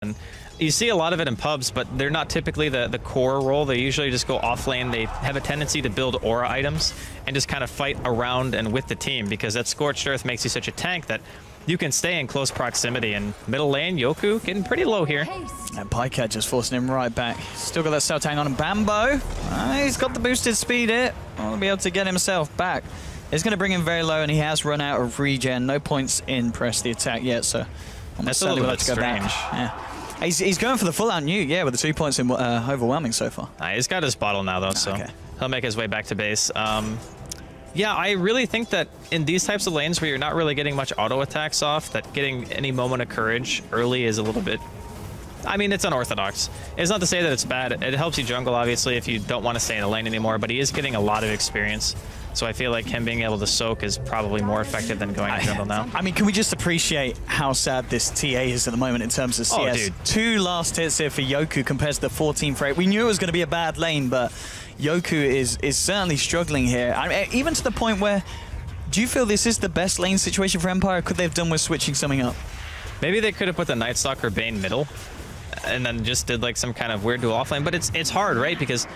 And you see a lot of it in pubs, but they're not typically the core role. They usually just go off lane. They have a tendency to build aura items and just kind of fight around and with the team, because that Scorched Earth makes you such a tank that you can stay in close proximity. And middle lane, Yoku getting pretty low here. And Pycat just forcing him right back. Still got that cell tang on him. Bambo, he's got the boosted speed here. I'll be able to get himself back. It's going to bring him very low, and he has run out of regen. No points in press the attack yet, so that's a little bit strange. Yeah. He's going for the full-out nuke, yeah, with the 2 points in overwhelming so far. He's got his bottle now, though, so he'll make his way back to base. Yeah, I really think that in these types of lanes where you're not really getting much auto attacks off, that getting any moment of courage early is a little bit... I mean, it's unorthodox. It's not to say that it's bad. It helps you jungle, obviously, if you don't want to stay in the lane anymore, but he is getting a lot of experience. So I feel like him being able to soak is probably more effective than going to jungle now. I mean, can we just appreciate how sad this TA is at the moment in terms of CS? Oh, dude. 2 last hits here for Yoku compared to the 14 for 8. We knew it was going to be a bad lane, but Yoku is certainly struggling here. I mean, even to the point where, do you feel this is the best lane situation for Empire? Could they have done with switching something up? Maybe they could have put the Night Stalker Bane middle and then just did like some kind of weird dual offlane. But it's hard, right? Because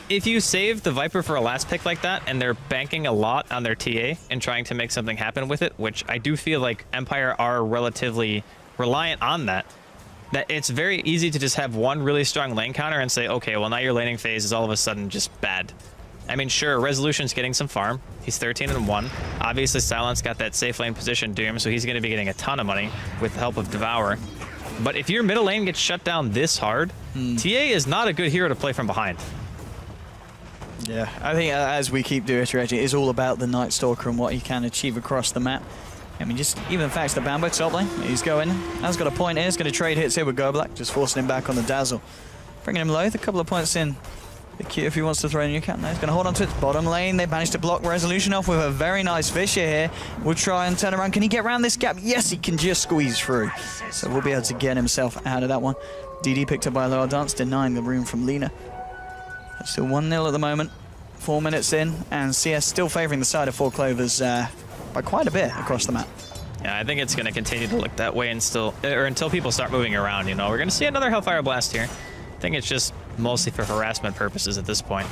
if you save the Viper for a last pick like that, and they're banking a lot on their TA and trying to make something happen with it, which I do feel like Empire are relatively reliant on that it's very easy to just have one really strong lane counter and say, okay, well now your laning phase is all of a sudden just bad. I mean, sure, Resolution's getting some farm. He's 13-1. Obviously, Silence got that safe lane position Doom, so he's going to be getting a ton of money with the help of Devour. But if your middle lane gets shut down this hard, TA is not a good hero to play from behind. Yeah, I think as we keep iterating, it's all about the Night Stalker and what he can achieve across the map. I mean, just even the fact that Bambo top lane, he's going, has got a point here, he's going to trade hits here with Goblack, just forcing him back on the Dazzle. Bringing him low, a couple of points in. The Q if he wants to throw a new cap now, he's going to hold on to it. Bottom lane, they managed to block Resolution off with a very nice Fisher here. We'll try and turn around. Can he get around this gap? Yes, he can just squeeze through. So we'll be able to get himself out of that one. DD picked up by Lower Dance, denying the room from Lina. Still 1-0 at the moment. 4 minutes in, and CS still favoring the side of 4 Clovers by quite a bit across the map. Yeah, I think it's going to continue to look that way until people start moving around, you know. We're going to see another Hellfire Blast here. I think it's just mostly for harassment purposes at this point.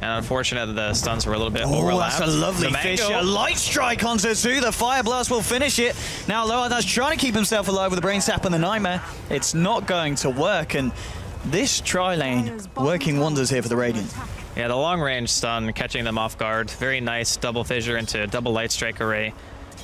And unfortunate that the stuns were a little bit overlapped. That's a lovely Fisher. Light Strike onto 2. The Fire Blast will finish it. Now Loardan's trying to keep himself alive with the Brain Sap and the Nightmare. It's not going to work, and this tri-lane working wonders here for the Radiant. Yeah, the long-range stun, catching them off guard. Very nice double fissure into double light strike array.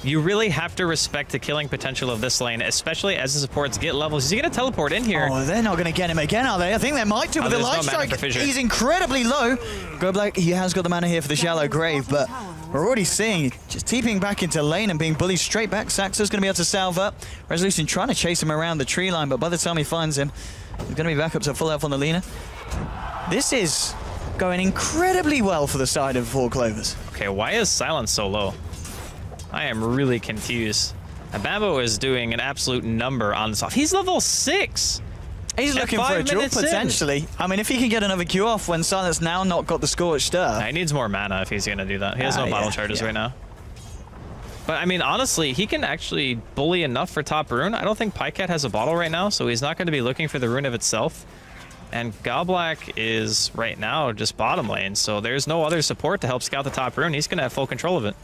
You really have to respect the killing potential of this lane, especially as the supports get levels. Is he going to teleport in here? Oh, they're not going to get him again, are they? I think they might do with the light strike. He's incredibly low. Goblack, he has got the mana here for the shallow grave, but we're already seeing just TPing back into lane and being bullied straight back. Saxo's going to be able to salve up. Resolution trying to chase him around the tree line, but by the time he finds him, he's going to be back up to full health on the Lina. This is going incredibly well for the side of 4 Clovers. Okay, why is Silence so low? I am really confused. Bambo is doing an absolute number on this off. He's level 6! He's looking for a duel, potentially. I mean, if he can get another Q off when Silence now not got the Scorched Earth. He needs more mana if he's going to do that. He has no bottle charges right now. But, I mean, honestly, he can actually bully enough for top rune. I don't think Pycat has a bottle right now, so he's not going to be looking for the rune of itself. And Goblack is, right now, just bottom lane, so there's no other support to help scout the top rune. He's going to have full control of it.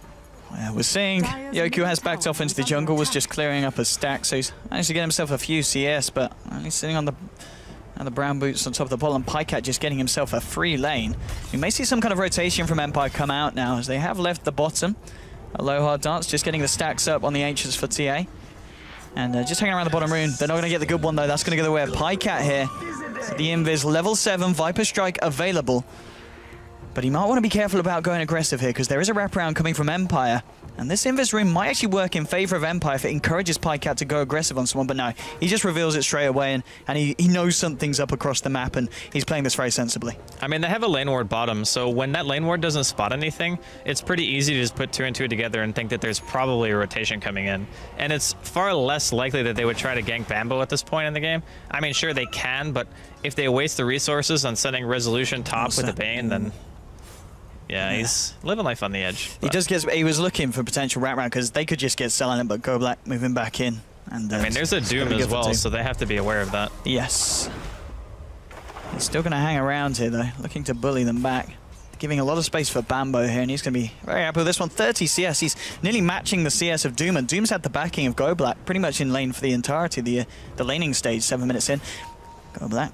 Yeah, we're seeing Yoku has backed off into the jungle, was just clearing up a stack, so he's managed to get himself a few CS, but he's sitting on the brown boots on top of the bottom. Pycat just getting himself a free lane. We may see some kind of rotation from Empire come out now, as they have left the bottom. Aloha Dance just getting the stacks up on the H's for TA. And just hanging around the bottom rune. They're not going to get the good one, though. That's going to go the way of Pycat here. The Invis, level 7, Viper Strike available. But he might want to be careful about going aggressive here, because there is a wraparound coming from Empire. And this Invis rune might actually work in favor of Empire if it encourages Pycat to go aggressive on someone. But no, he just reveals it straight away, and he knows something's up across the map, and he's playing this very sensibly. I mean, they have a lane ward bottom, so when that lane ward doesn't spot anything, it's pretty easy to just put 2 and 2 together and think that there's probably a rotation coming in. And it's far less likely that they would try to gank Bambo at this point in the game. I mean, sure, they can, but if they waste the resources on sending Resolution top with the Bane, then... Yeah, he's living life on the edge. He was looking for potential wraparound because they could just get selling it, but Goblack moving back in. And I mean, there's a Doom as well, so they have to be aware of that. Yes. He's still going to hang around here, though, looking to bully them back. Giving a lot of space for Bambo here, and he's going to be very happy with this one. 30 CS. He's nearly matching the CS of Doom, and Doom's had the backing of GoBlack pretty much in lane for the entirety of the laning stage, 7 minutes in. GoBlack.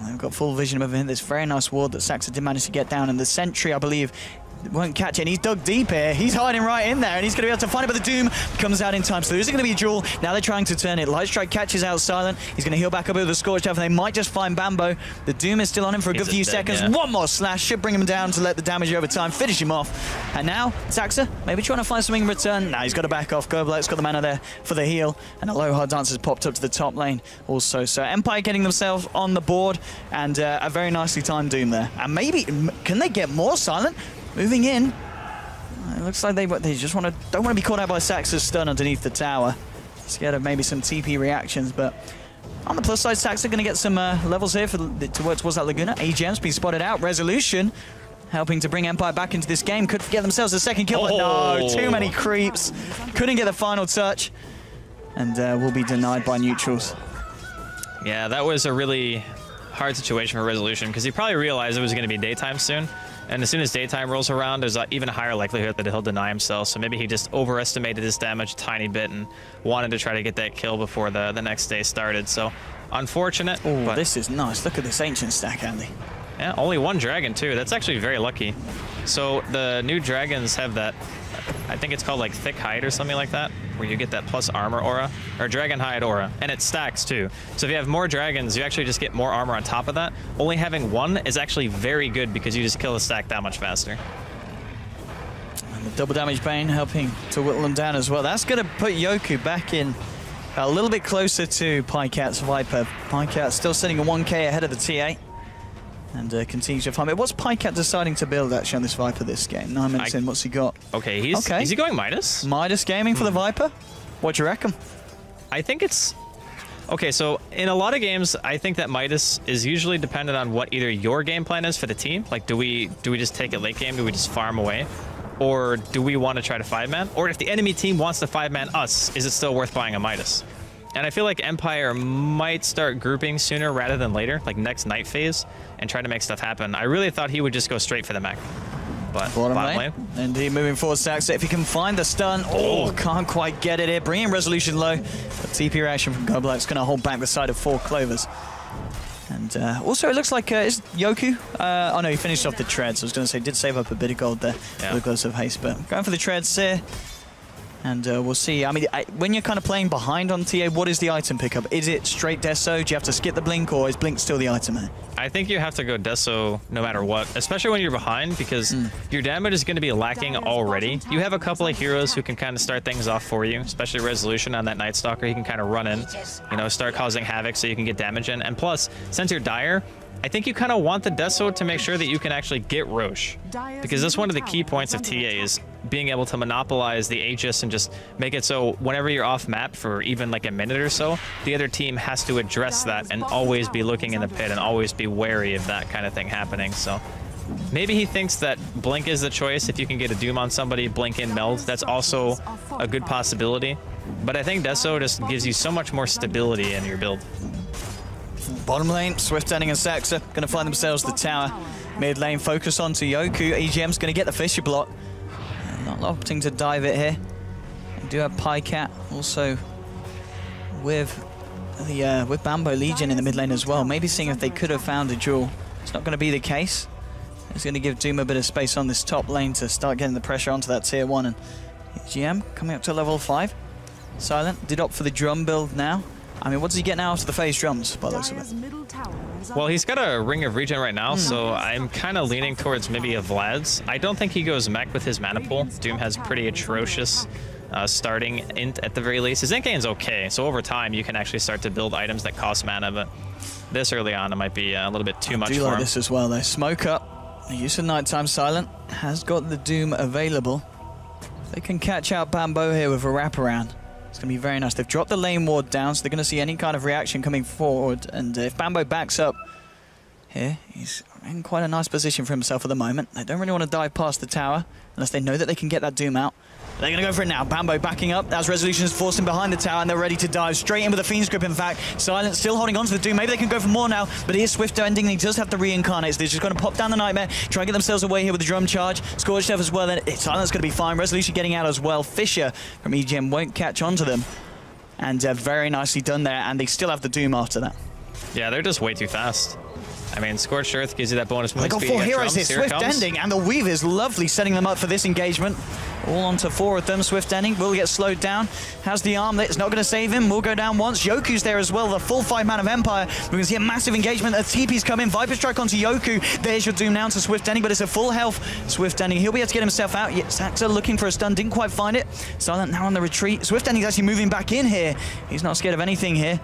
They've got full vision of him. This very nice ward that Saxa did manage to get down, and the sentry, I believe, won't catch it, and he's dug deep here. He's hiding right in there, and he's going to be able to find it, but the Doom comes out in time. So there isn't going to be a duel. Now they're trying to turn it. Lightstrike catches out Silent. He's going to heal back up with the Scorched Earth, and they might just find Bambo. The Doom is still on him for a good few seconds. Yeah. One more slash should bring him down to let the damage over time finish him off. And now, Saxa, maybe trying to find something in return. Nah, he's got to back off. GoBlack's got the mana there for the heal, and Aloha Dance has popped up to the top lane also. So Empire getting themselves on the board, and a very nicely timed Doom there. And maybe, can they get more Silent? Moving in. It looks like they just don't want to be caught out by Saxa's stun underneath the tower. Scared of maybe some TP reactions, but on the plus side, Saxa going to get some levels here towards that Laguna. AGM's been spotted out. Resolution helping to bring Empire back into this game. Could get themselves a second kill, but no, too many creeps. Couldn't get the final touch, and will be denied by neutrals. Yeah, that was a really hard situation for Resolution, because he probably realized it was going to be daytime soon. And as soon as daytime rolls around, there's an even higher likelihood that he'll deny himself. So maybe he just overestimated his damage a tiny bit and wanted to try to get that kill before the next day started. So unfortunate. Oh, but this is nice. Look at this ancient stack, Andy. Yeah, only one dragon too. That's actually very lucky. So the new dragons have that, I think it's called like thick hide or something like that, where you get that plus armor aura, or dragon hide aura, and it stacks too. So if you have more dragons, you actually just get more armor on top of that. Only having one is actually very good because you just kill the stack that much faster. And the double damage Bane helping to whittle them down as well. That's going to put Yoku back in a little bit closer to Pycat's Viper. Pycat still sitting at 1k ahead of the TA. And continues to farm it. What's Pycat deciding to build actually on this Viper this game? 9 minutes in, what's he got? Okay, is he going Midas? Midas gaming for the Viper? What do you reckon? I think it's... Okay, so in a lot of games, I think that Midas is usually dependent on what either your game plan is for the team. Like, do we just take it late game? Do we just farm away? Or do we want to try to 5-man? Or if the enemy team wants to 5-man us, is it still worth buying a Midas? And I feel like Empire might start grouping sooner rather than later, like next night phase, and try to make stuff happen. I really thought he would just go straight for the mech. But bottom lane. Indeed, moving forward, Saxa. If he can find the stun. Oh, can't quite get it here. Bringing Resolution low. But TP reaction from GoBlack's going to hold back the side of 4 Clovers. And also, it looks like is Yoku. Oh no, he finished off the treads. I was going to say, did save up a bit of gold there for the Gloves of Haste. But going for the treads here. And we'll see. I mean, when you're kind of playing behind on TA, what is the item pickup? Is it straight Deso? Do you have to skip the Blink, or is Blink still the item here? I think you have to go Deso no matter what, especially when you're behind, because your damage is going to be lacking already. You have a couple of heroes who can kind of start things off for you, especially Resolution on that Night Stalker. He can kind of run in, you know, start causing havoc so you can get damage in. And plus, since you're dire, I think you kind of want the Deso to make sure that you can actually get Roche, because that's one of the key points of TA is being able to monopolize the Aegis and just make it so whenever you're off map for even like a minute or so, the other team has to address that and always be looking in the pit and always be wary of that kind of thing happening. So maybe he thinks that Blink is the choice. If you can get a Doom on somebody, Blink in meld, that's also a good possibility. But I think Deso just gives you so much more stability in your build. Bottom lane, Swift Ending and Saxa going to find themselves the tower. Mid lane, focus on to Yoku. EGM's going to get the Fisher block. Not opting to dive it here. We do have Pycat also with Bambo Legion in the mid lane as well. Maybe seeing if they could have found a duel. It's not going to be the case. It's going to give Doom a bit of space on this top lane to start getting the pressure onto that tier 1. And EGM coming up to level 5. Silent did opt for the drum build now. I mean, what does he get now after the phase drums, by the looks of it? Well, he's got a Ring of Regen right now, so I'm kind of leaning towards maybe a Vlad's. I don't think he goes mech with his mana pool. Doom has pretty atrocious starting int at the very least. His int gain's okay, so over time you can actually start to build items that cost mana, but this early on it might be a little bit too much for him. I do like this as well, though. Smoke up. The use of Nighttime Silent has got the Doom available. They can catch out Bambo here with a wraparound. It's going to be very nice. They've dropped the lane ward down, so they're going to see any kind of reaction coming forward. And if Bambo backs up here, he's in quite a nice position for himself at the moment. They don't really want to dive past the tower unless they know that they can get that Doom out. They're going to go for it now. Bambo backing up as Resolution is forcing behind the tower, and they're ready to dive straight in with a Fiend's Grip, in fact. Silent still holding on to the Doom. Maybe they can go for more now, but it is Swift ending, and he does have the reincarnates. They're just going to pop down the Nightmare, try and get themselves away here with the Drum Charge. Scorched Earth as well, then Silent's going to be fine. Resolution getting out as well. Fisher from EGM won't catch on to them. And very nicely done there, and they still have the Doom after that. Yeah, they're just way too fast. I mean, Scorched Earth gives you that bonus movement They got speed. 4 heroes here. Swift ending, and the Weave is lovely, setting them up for this engagement. All onto 4 of them. Swift ending will get slowed down. Has the arm that's not going to save him. Will go down once. Yoku's there as well, the full 5-man of Empire. We're going to see a massive engagement. The TP's come in. Viper Strike onto Yoku. There's your Doom now to Swift ending, but it's a full health Swift ending. He'll be able to get himself out. Yeah, Saxa looking for a stun. Didn't quite find it. Silent now on the retreat. Swift ending's actually moving back in here. He's not scared of anything here.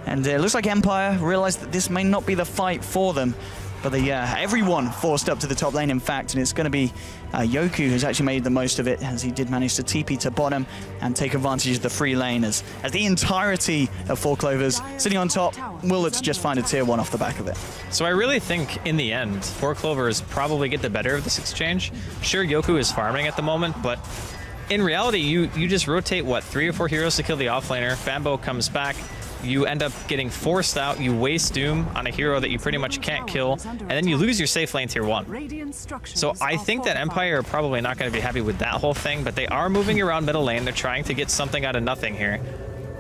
And it looks like Empire realized that this may not be the fight for them. But everyone forced up to the top lane, in fact, and it's going to be Yoku who's actually made the most of it, as he did manage to TP to bottom and take advantage of the free lane, as the entirety of 4 Clovers sitting on top will look to just find a tier 1 off the back of it. So I really think, in the end, 4 Clovers probably get the better of this exchange. Sure, Yoku is farming at the moment, but in reality, you just rotate, what, 3 or 4 heroes to kill the offlaner. Bambo comes back. You end up getting forced out, you waste Doom on a hero that you pretty much can't kill, and then you lose your safe lane tier 1. So I think that Empire are probably not going to be happy with that whole thing, but they are moving around middle lane. They're trying to get something out of nothing here.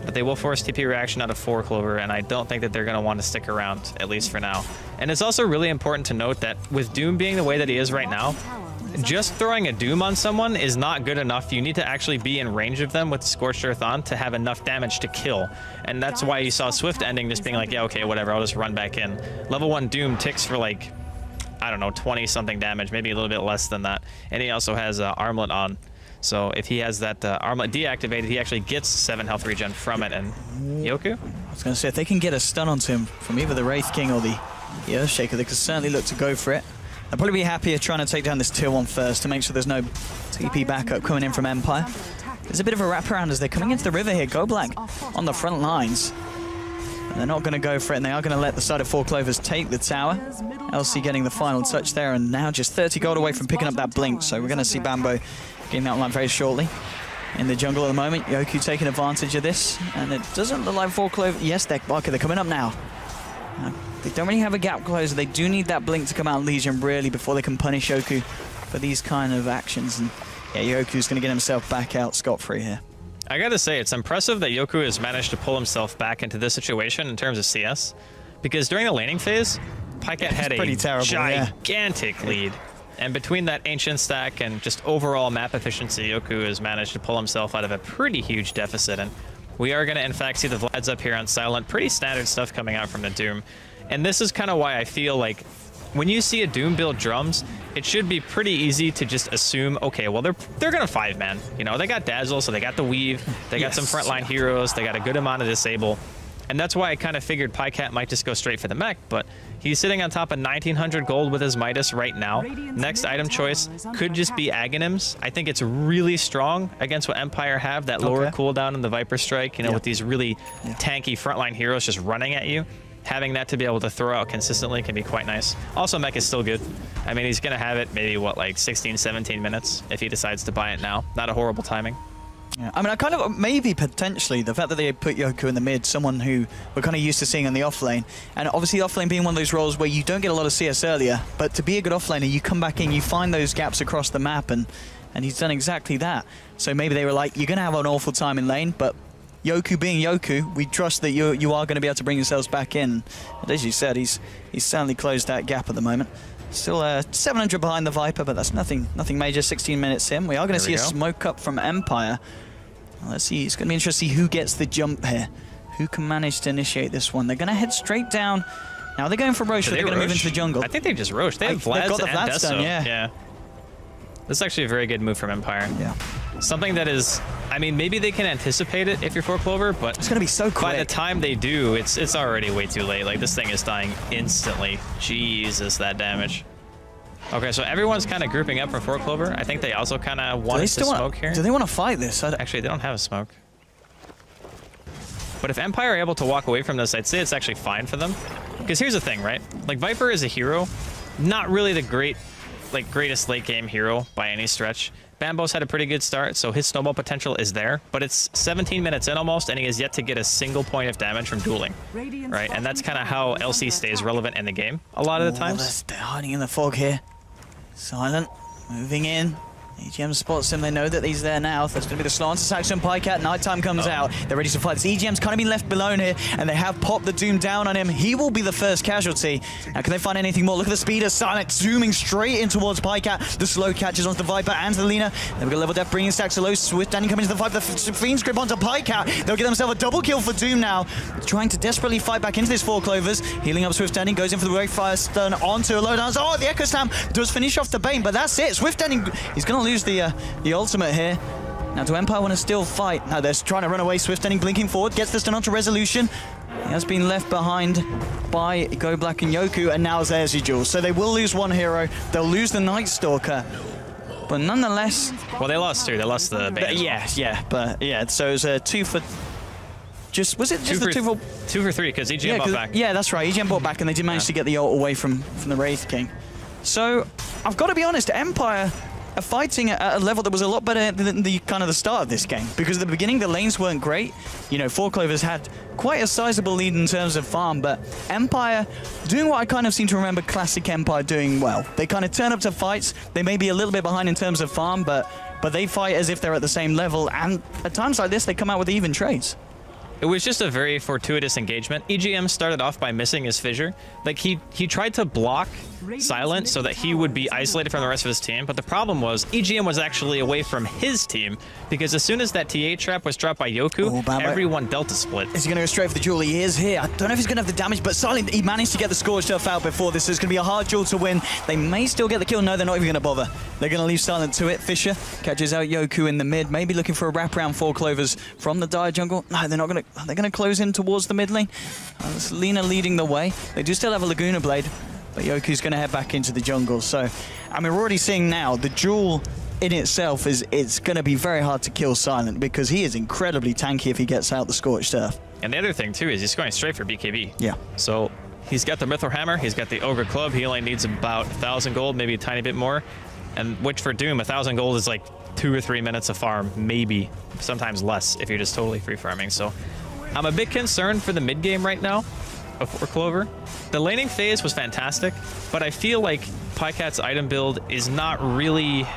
But they will force TP reaction out of 4 Clover, and I don't think that they're going to want to stick around, at least for now. And it's also really important to note that with Doom being the way that he is right now, just throwing a Doom on someone is not good enough. You need to actually be in range of them with Scorched Earth on to have enough damage to kill. And that's why you saw Swift ending just being like, yeah, okay, whatever, I'll just run back in. Level 1 Doom ticks for like, I don't know, 20-something damage, maybe a little bit less than that. And he also has Armlet on. So if he has that Armlet deactivated, he actually gets 7 health regen from it. And Yoku? I was going to say, if they can get a stun onto him from either the Wraith King or the Earthshaker, they could certainly look to go for it. They'll probably be happier trying to take down this tier 1 first to make sure there's no TP backup coming in from Empire. There's a bit of a wraparound as they're coming into the river here. Go Black on the front lines. And they're not going to go for it, and they are going to let the side of 4 Clovers take the tower. LC getting the final touch there, and now just 30 gold away from picking up that blink. So we're going to see Bambo getting that line very shortly. In the jungle at the moment, Yoku taking advantage of this, and it doesn't look like 4 Clovers. Yes, they're coming up now. They don't really have a gap closer. They do need that blink to come out Legion really before they can punish Yoku for these kind of actions. And yeah, Yoku's going to get himself back out scot-free here. I gotta say, it's impressive that Yoku has managed to pull himself back into this situation in terms of CS, because during the laning phase, Pycat had a gigantic lead. And between that Ancient stack and just overall map efficiency, Yoku has managed to pull himself out of a pretty huge deficit. And we are going to, in fact, see the Vlads up here on Silent. Pretty standard stuff coming out from the Doom. And this is kind of why I feel like when you see a Doom build drums, it should be pretty easy to just assume, okay, well, they're going to 5-man. You know, they got Dazzle, so they got the Weave. They got some frontline heroes. They got a good amount of Disable. And that's why I kind of figured Pycat might just go straight for the mech, but he's sitting on top of 1900 gold with his Midas right now. Next item choice could just be Aghanims. I think it's really strong against what Empire have, that lower cooldown in the Viper Strike, you know, with these really tanky frontline heroes just running at you. Having that to be able to throw out consistently can be quite nice. Also, mech is still good. I mean, he's going to have it maybe, what, like 16, 17 minutes if he decides to buy it now. Not a horrible timing. Yeah, I mean, I kind of, maybe potentially, the fact that they put Yoku in the mid, someone who we're kind of used to seeing on the offlane, and obviously offlane being one of those roles where you don't get a lot of CS earlier, but to be a good offlaner, you come back in, you find those gaps across the map, and he's done exactly that. So maybe they were like, you're going to have an awful time in lane, but Yoku being Yoku, we trust that you are going to be able to bring yourselves back in. And as you said, he's certainly closed that gap at the moment. Still 700 behind the Viper, but that's nothing major. 16 minutes in. We are going to see a smoke up from Empire. Let's see, it's going to be interesting who gets the jump here. Who can manage to initiate this one? They're going to head straight down. Now they're going for Roche, but they're going to move into the jungle. I think they just Roche. They have Vlads got the and Vlads done, yeah. This is actually a very good move from Empire. Yeah. Something that is, I mean, maybe they can anticipate it if you're 4 Clover, but it's going to be so quick. By the time they do, it's already way too late. Like, this thing is dying instantly. Jesus, that damage. Okay, so everyone's kind of grouping up for 4 Clover. I think they also kind of wanted to smoke here. Do they want to fight this? Actually, they don't have a smoke. But if Empire are able to walk away from this, I'd say it's actually fine for them. Because here's the thing, right? Like, Viper is a hero, not really the greatest late game hero by any stretch. Bambo's had a pretty good start, so his snowball potential is there, but it's 17 minutes in almost, and he has yet to get a single point of damage from dueling, right? And that's kind of how LC stays relevant in the game a lot of the times. They're hiding in the fog here. Silent, moving in. EGM spots him, they know that he's there now. That's going to be the slant attack from Pycat. Nighttime comes out. They're ready to fight. This EGM's kind of been left alone here, and they have popped the Doom down on him. He will be the first casualty. Now, can they find anything more? Look at the speed of Silent zooming straight in towards Pycat. The slow catches onto the Viper and the Lina. They've got level death, bringing stacks low. Swift Danny coming to the Viper. The Fiend's grip onto Pycat. They'll get themselves a double kill for Doom now. Trying to desperately fight back into this 4 Clovers. Healing up Swift Danny, goes in for the Wave Fire Stun onto a low dance. Oh, the Echo Slam does finish off the Bane, but that's it. Swift Danny, he's going to lose the ultimate here. Now, do Empire want to still fight? No, they're trying to run away. Swift ending blinking forward, gets the stun onto Resolution. He has been left behind by Go Black and Yoku, and now there's Jules. So they will lose one hero. They'll lose the Night Stalker. But nonetheless... Well, they lost 2. They lost the Bane. Yeah. So it was a 2 for... Was it just 2 for 3, because EGM bought back. Yeah, that's right. EGM bought back, and they did manage to get the ult away from the Wraith King. So, I've got to be honest, Empire are fighting at a level that was a lot better than the start of this game. Because at the beginning, the lanes weren't great. You know, 4 Clovers had quite a sizable lead in terms of farm, but Empire doing what I kind of seem to remember classic Empire doing well. They kind of turn up to fights. They may be a little bit behind in terms of farm, but they fight as if they're at the same level. And at times like this, they come out with even trades. It was just a very fortuitous engagement. EGM started off by missing his fissure. Like, he tried to block Silent so that he would be isolated from the rest of his team, but the problem was EGM was actually away from his team, because as soon as that TA trap was dropped by Yoku, everyone Delta split. Is he going to go straight for the duel? He is here. I don't know if he's going to have the damage, but Silent, he managed to get the Scorched Earth out before this. So it's going to be a hard duel to win. They may still get the kill. No, they're not even going to bother. They're going to leave Silent to it. Fisher catches out Yoku in the mid, maybe looking for a wraparound 4 Clovers from the Dire jungle. No, they're not going to. They're going to close in towards the mid lane. It's Lina leading the way. They do still have a Laguna Blade, but Yoku's going to head back into the jungle. So, I mean, we're already seeing now the duel in itself it's going to be very hard to kill Silent, because he is incredibly tanky if he gets out the Scorched Earth. And the other thing too is he's going straight for BKB. Yeah. So he's got the Mithril Hammer, he's got the Ogre Club. He only needs about 1,000 gold, maybe a tiny bit more. And which for Doom, 1,000 gold is like 2 or 3 minutes of farm, maybe sometimes less if you're just totally free farming. So I'm a bit concerned for the mid game right now for Clover. The laning phase was fantastic, but I feel like Pycat's item build is not really...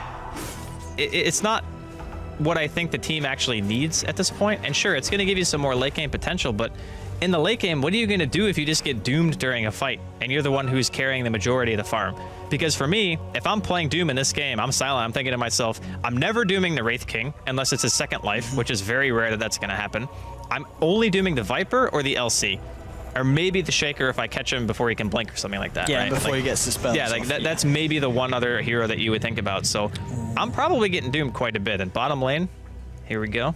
It's not what I think the team actually needs at this point. And sure, it's going to give you some more late game potential, but in the late game, what are you going to do if you just get doomed during a fight and you're the one who's carrying the majority of the farm? Because for me, if I'm playing Doom in this game, I'm Silent, I'm thinking to myself, I'm never dooming the Wraith King unless it's a second life, which is very rare that that's going to happen. I'm only dooming the Viper or the LC. Or maybe the Shaker if I catch him before he can blink or something like that. Yeah, right? before he gets the spell. Yeah, like that's maybe the one other hero that you would think about. So I'm probably getting doomed quite a bit. And bottom lane, here we go.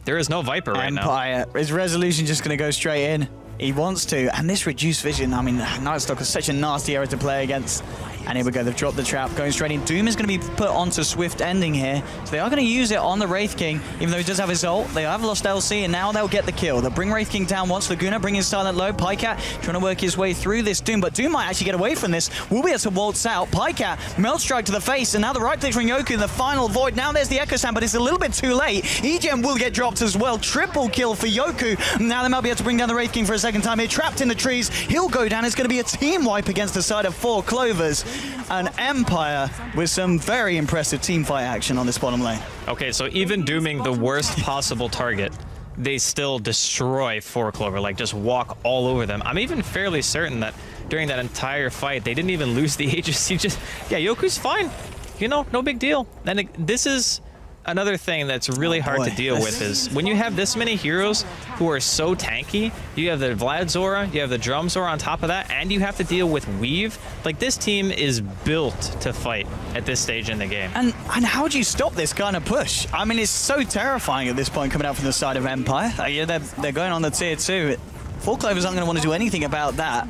There is no Viper right now. Empire, his Resolution just going to go straight in. He wants to, and this reduced vision, I mean, Night Stalker is such a nasty area to play against. And here we go, they've dropped the trap, going straight in. Doom is going to be put onto Swift Ending here. So they are going to use it on the Wraith King, even though he does have his ult. They have lost LC, and now they'll get the kill. They'll bring Wraith King down once. Laguna bringing Silent low. Pycat trying to work his way through this Doom, but Doom might actually get away from this. Will be able to waltz out. Pycat, Melt Strike to the face, and now the right click from Yoku in the final void. Now there's the Echo Sand, but it's a little bit too late. EGM will get dropped as well. Triple kill for Yoku. Now they might be able to bring down the Wraith King for a second time here. Trapped in the trees. He'll go down. It's going to be a team wipe against the side of 4 Clovers. And Empire with some very impressive team fight action on this bottom lane. Okay, so even dooming the worst possible target, they still destroy 4 Clover, like just walk all over them. I'm even fairly certain that during that entire fight, they didn't even lose the Aegis. Yeah, Yoku's fine. You know, no big deal. And this is another thing that's really hard to deal with is when you have this many heroes who are so tanky, you have the Vlad Zora, you have the Drum Zora on top of that, and you have to deal with Weave. Like, this team is built to fight at this stage in the game. And how do you stop this kind of push? I mean, it's so terrifying at this point coming out from the side of Empire. Yeah, they're going on the tier 2. 4 Clovers aren't going to want to do anything about that.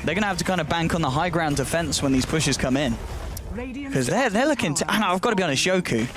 They're going to have to kind of bank on the high ground defense when these pushes come in. Because they're looking to... I've got to be honest, Yoku,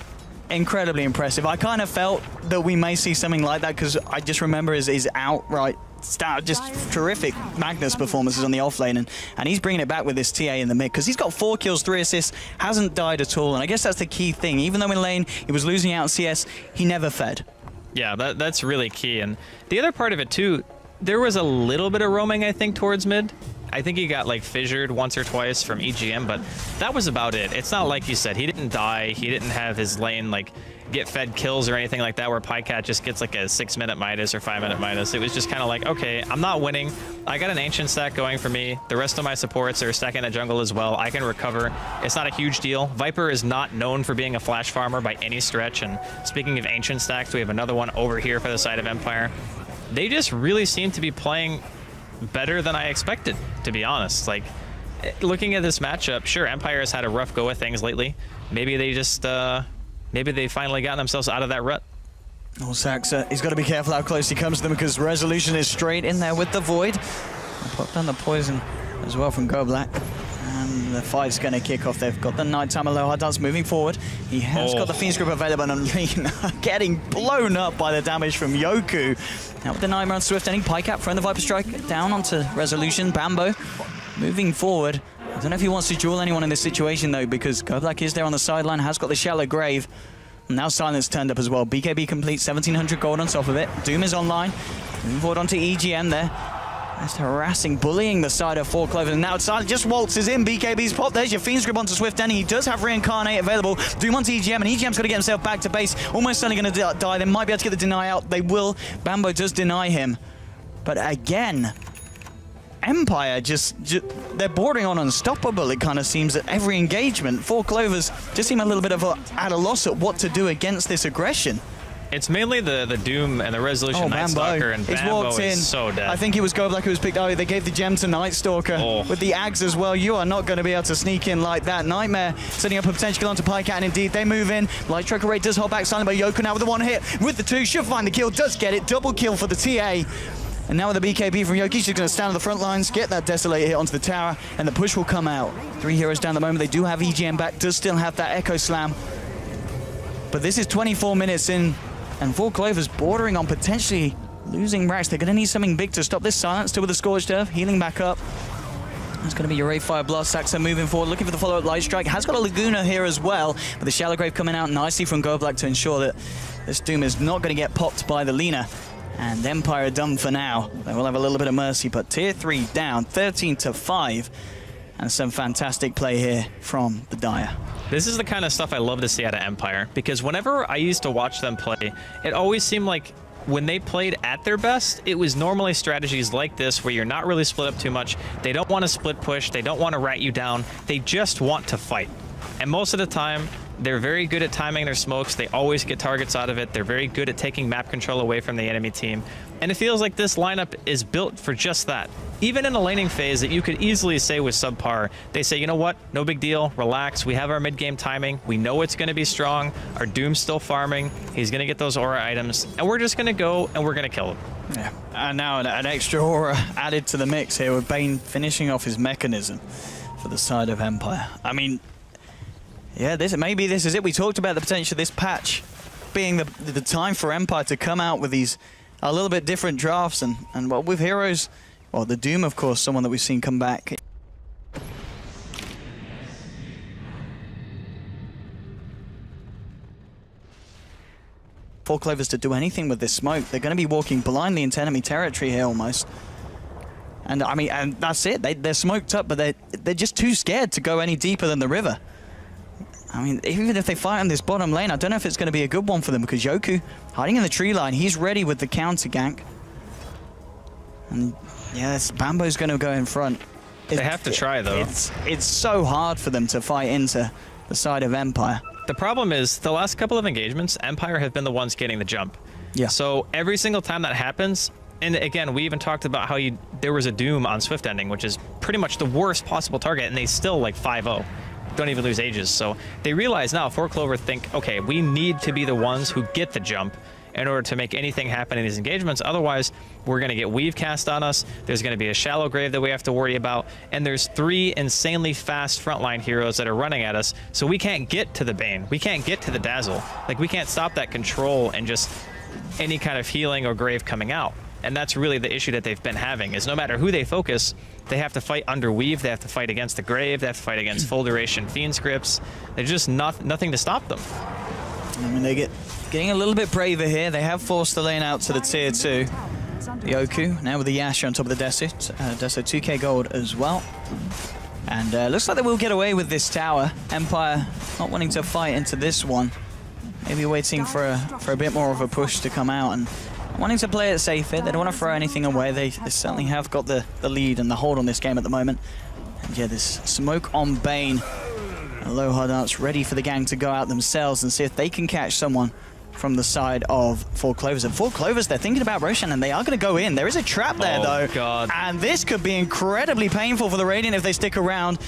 incredibly impressive. I kind of felt that we may see something like that because I just remember his outright just terrific Magnus performances on the offlane, and he's bringing it back with this TA in the mid because he's got 4 kills, 3 assists, hasn't died at all, and I guess that's the key thing. Even though in lane he was losing out in CS, he never fed. Yeah, that's really key. And the other part of it too, there was a little bit of roaming, I think, towards mid. I think he got like fissured once or twice from EGM, but that was about it. It's not like you said, he didn't die, he didn't have his lane like get fed kills or anything like that where PyCat just gets like a 6-minute Midas or 5-minute Midas. It was just kind of like, okay, I'm not winning. I got an Ancient stack going for me. The rest of my supports are stacking the jungle as well. I can recover. It's not a huge deal. Viper is not known for being a flash farmer by any stretch. And speaking of Ancient stacks, we have another one over here for the side of Empire. They just really seem to be playing better than I expected, to be honest. Like, looking at this matchup, sure, Empire has had a rough go of things lately. Maybe they just, maybe they finally got themselves out of that rut. Oh, Saxa, he's got to be careful how close he comes to them because Resolution is straight in there with the Void. I'll put down the poison as well from GoBlack. And the fight's going to kick off. They've got the Nighttime Aloha Dance moving forward. He has got the Fiend's Grip available on Lean, getting blown up by the damage from Yoku. Now with the Nightmare on Swift ending, PyCat throwing the Viper Strike down onto Resolution. Bambo moving forward. I don't know if he wants to duel anyone in this situation though, because GoBlack is there on the sideline, has got the Shallow Grave. And now Silence turned up as well. BKB complete, 1700 gold on top of it. Doom is online. Moving forward onto EGM there. Just harassing, bullying the side of 4Clover. And now Silent just waltzes in. BKB's pop. There's your Fiend's Grip onto Swift Ending. He does have Reincarnate available. Doom onto EGM, and EGM's got to get himself back to base. Almost certainly going to die. They might be able to get the deny out. They will. Bambo does deny him. But again, Empire they're bordering on unstoppable, it kind of seems, at every engagement. 4Clovers just seem a little bit at a loss at what to do against this aggression. It's mainly the Doom and the Resolution Night Stalker, and Bambo is so dead. I think it was GoBlack who was picked out. They gave the gem to Night Stalker with the Ags as well. You are not going to be able to sneak in like that. Nightmare setting up a potential kill onto PyCat, and indeed they move in. Light Striker Ray does hold back Silent, but Yoku now with the 1 hit with the 2. Should find the kill, does get it. Double kill for the TA. And now with the BKB from Yoki, she's going to stand on the front lines, get that Desolator hit onto the tower, and the push will come out. 3 heroes down the moment. They do have EGM back, does still have that Echo Slam. But this is 24 minutes in, and 4Clovers bordering on potentially losing racks. They're going to need something big to stop this. Silence still with the Scorched Earth, healing back up. It's going to be your Ray Fire Blast. Saxa moving forward, looking for the follow-up Light Strike. Has got a Laguna here as well, but the Shallow Grave coming out nicely from GoBlack to ensure that this Doom is not going to get popped by the Lina. And Empire are done for now. They will have a little bit of mercy, but tier 3 down, 13-5. And some fantastic play here from the Dire. This is the kind of stuff I love to see out of Empire, because whenever I used to watch them play, it always seemed like when they played at their best, it was normally strategies like this where you're not really split up too much. They don't want to split push. They don't want to rat you down. They just want to fight. And most of the time, they're very good at timing their smokes. They always get targets out of it. They're very good at taking map control away from the enemy team. And it feels like this lineup is built for just that. Even in a laning phase that you could easily say was subpar, they say, you know what, no big deal, relax. We have our mid-game timing. We know it's going to be strong. Our Doom's still farming. He's going to get those aura items. And we're just going to go and we're going to kill him. Yeah, and now an extra aura added to the mix here with Bane finishing off his mechanism for the side of Empire. I mean, yeah, maybe this is it. We talked about the potential of this patch being the time for Empire to come out with these a little bit different drafts, and well, with heroes, well, the Doom, of course, someone that we've seen come back. For Clovers to do anything with this smoke, they're going to be walking blindly into enemy territory here almost. And I mean, and that's it. They're smoked up, but they're just too scared to go any deeper than the river. I mean, even if they fight on this bottom lane, I don't know if it's going to be a good one for them, because Yoku hiding in the tree line, he's ready with the counter gank. And yes, Bambo's going to go in front. They have to try, though. It's so hard for them to fight into the side of Empire. The problem is, the last couple of engagements, Empire have been the ones getting the jump. Yeah. So every single time that happens, and again, we even talked about how there was a Doom on Swift Ending, which is pretty much the worst possible target, and they still like 5-0. Don't even lose ages. So they realize now, 4Clover think, okay, we need to be the ones who get the jump in order to make anything happen in these engagements. Otherwise, we're going to get weave cast on us. There's going to be a Shallow Grave that we have to worry about. And there's 3 insanely fast frontline heroes that are running at us. So we can't get to the Bane. We can't get to the Dazzle. Like, we can't stop that control and just any kind of healing or grave coming out. And that's really the issue that they've been having, is no matter who they focus, they have to fight under Weave, they have to fight against the Grave, they have to fight against full duration Fiend scripts. There's just nothing to stop them. I mean, they're getting a little bit braver here. They have forced the lane out to the tier 2. Yoku now with the Yasha on top of the Desu. Desu 2k gold as well. And looks like they will get away with this tower. Empire not wanting to fight into this one. Maybe waiting for a bit more of a push to come out and wanting to play it safe here. They don't want to throw anything away. They certainly have got the lead and the hold on this game at the moment. And yeah, this smoke on Bane. Low hard arts ready for the gang to go out themselves and see if they can catch someone from the side of 4 Clovers. And 4 Clovers, they're thinking about Roshan, and they are going to go in. There is a trap there, though. God. And this could be incredibly painful for the Radiant if they stick around.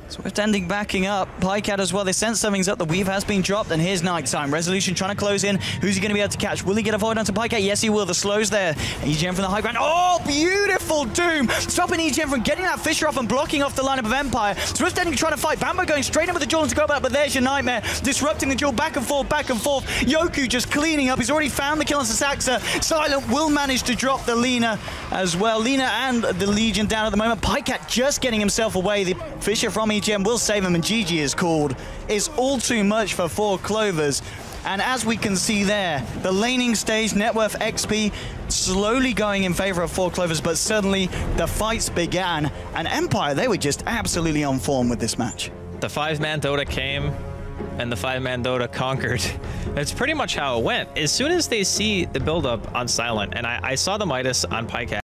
Swift ending backing up. Pycat as well. They sense something's up. The Weave has been dropped, and here's Nighttime. Resolution trying to close in. Who's he going to be able to catch? Will he get a void onto Pycat? Yes, he will. The slow's there. EGM from the high ground. Oh, beautiful Doom! Stopping EGM from getting that Fisher off and blocking off the lineup of Empire. Swift ending trying to fight. Bambo going straight in with the duel to go back, but there's your Nightmare. Disrupting the duel back and forth, back and forth. Yoku just cleaning up. He's already found the kill on Sasaxa. Silent will manage to drop the Lina as well. Lina and the Legion down at the moment. Pycat just getting himself away. The Fisher from EGM will save him, and GG is called. It's all too much for 4 Clovers. And as we can see there, the laning stage, net worth XP, slowly going in favor of 4 Clovers, but suddenly the fights began, and Empire, they were just absolutely on form with this match. The 5-man Dota came, and the 5-man Dota conquered. That's pretty much how it went. As soon as they see the build-up on Silent, and I saw the Midas on Pycat,